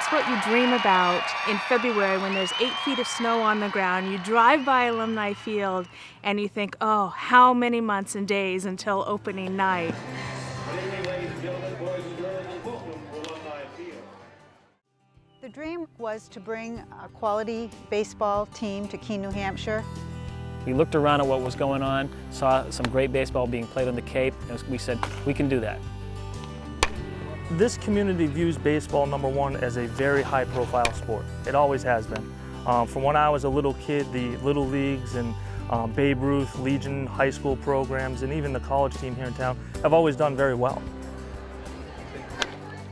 That's what you dream about in February when there's 8 feet of snow on the ground. You drive by Alumni Field and you think, oh, how many months and days until opening night. Good evening, ladies and gentlemen, boys and girls, and welcome to Alumni Field. The dream was to bring a quality baseball team to Keene, New Hampshire. We looked around at what was going on, saw some great baseball being played on the Cape, and we said, we can do that. This community views baseball, number one, as a very high-profile sport. It always has been. From when I was a little kid, the Little Leagues and Babe Ruth, Legion, high school programs, and even the college team here in town have always done very well.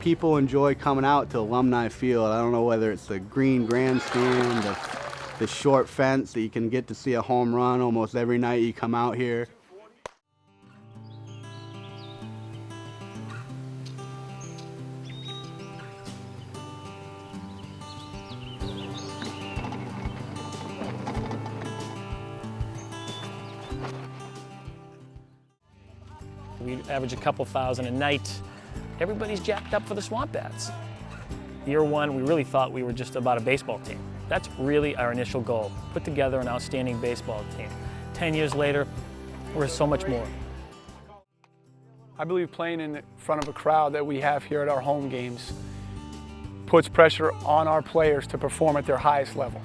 People enjoy coming out to Alumni Field. I don't know whether it's the green grandstand, the short fence that you can get to see a home run almost every night you come out here. We average a couple thousand a night. Everybody's jacked up for the Swamp Bats. Year one, we really thought we were just about a baseball team. That's really our initial goal, put together an outstanding baseball team. 10 years later, we're so much more. I believe playing in front of a crowd that we have here at our home games puts pressure on our players to perform at their highest level.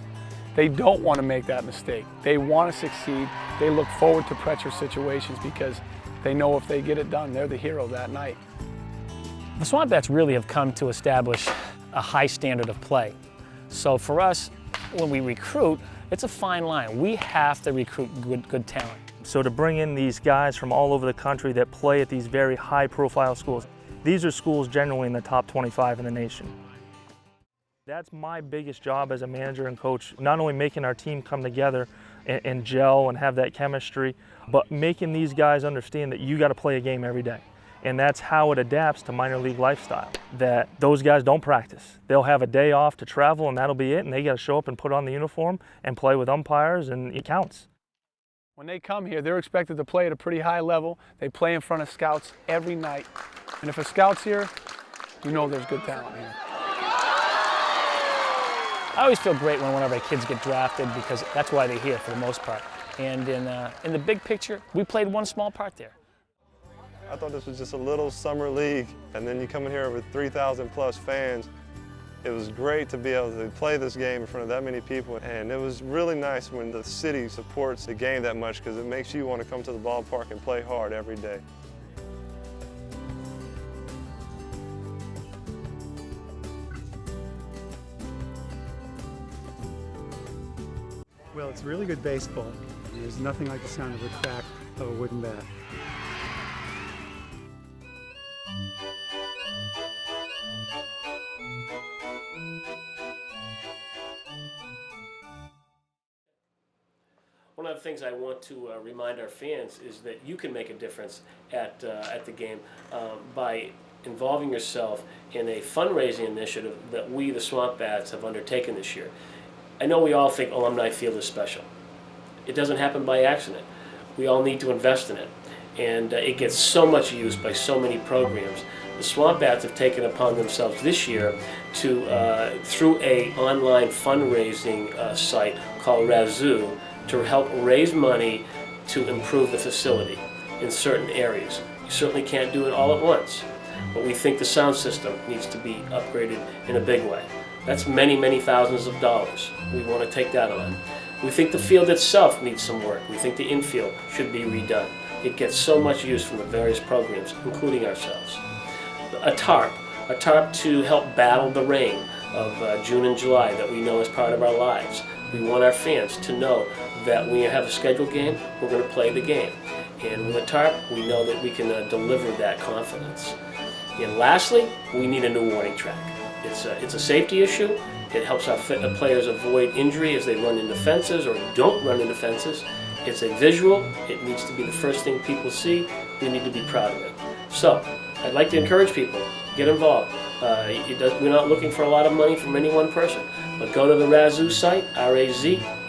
They don't want to make that mistake. They want to succeed. They look forward to pressure situations because they know if they get it done, they're the hero that night. The Swamp Bats really have come to establish a high standard of play. So for us, when we recruit, it's a fine line. We have to recruit good talent. So to bring in these guys from all over the country that play at these very high-profile schools, these are schools generally in the top 25 in the nation. That's my biggest job as a manager and coach, not only making our team come together and gel and have that chemistry, but making these guys understand that you got to play a game every day. And that's how it adapts to minor league lifestyle, that those guys don't practice. They'll have a day off to travel and that'll be it, and they got to show up and put on the uniform and play with umpires, and it counts. When they come here, they're expected to play at a pretty high level. They play in front of scouts every night. And if a scout's here, you know there's good talent here. I always feel great when one of our kids get drafted because that's why they're here for the most part. And in the big picture, we played one small part there. I thought this was just a little summer league, and then you come in here with 3,000 plus fans. It was great to be able to play this game in front of that many people, and it was really nice when the city supports the game that much because it makes you want to come to the ballpark and play hard every day. Well, it's really good baseball. There's nothing like the sound of the crack of a wooden bat. One of the things I want to remind our fans is that you can make a difference at the game by involving yourself in a fundraising initiative that we, the Swamp Bats, have undertaken this year. I know we all think Alumni Field is special. It doesn't happen by accident. We all need to invest in it. And it gets so much use by so many programs. The Swamp Bats have taken upon themselves this year to, through an online fundraising site called Razoo, to help raise money to improve the facility in certain areas. You certainly can't do it all at once, but we think the sound system needs to be upgraded in a big way. That's many, many thousands of dollars. We want to take that on. We think the field itself needs some work. We think the infield should be redone. It gets so much use from the various programs, including ourselves. A tarp to help battle the rain of June and July that we know is part of our lives. We want our fans to know that when you have a scheduled game, we're going to play the game. And with a tarp, we know that we can deliver that confidence. And lastly, we need a new warning track. It's a safety issue. It helps our players avoid injury as they run into fences or don't run into fences. It's a visual. It needs to be the first thing people see. We need to be proud of it. So, I'd like to encourage people, get involved. We're not looking for a lot of money from any one person, but go to the Razoo site, razoo.com.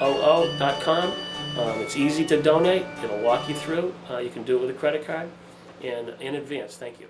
It's easy to donate. It'll walk you through. You can do it with a credit card. And in advance, thank you.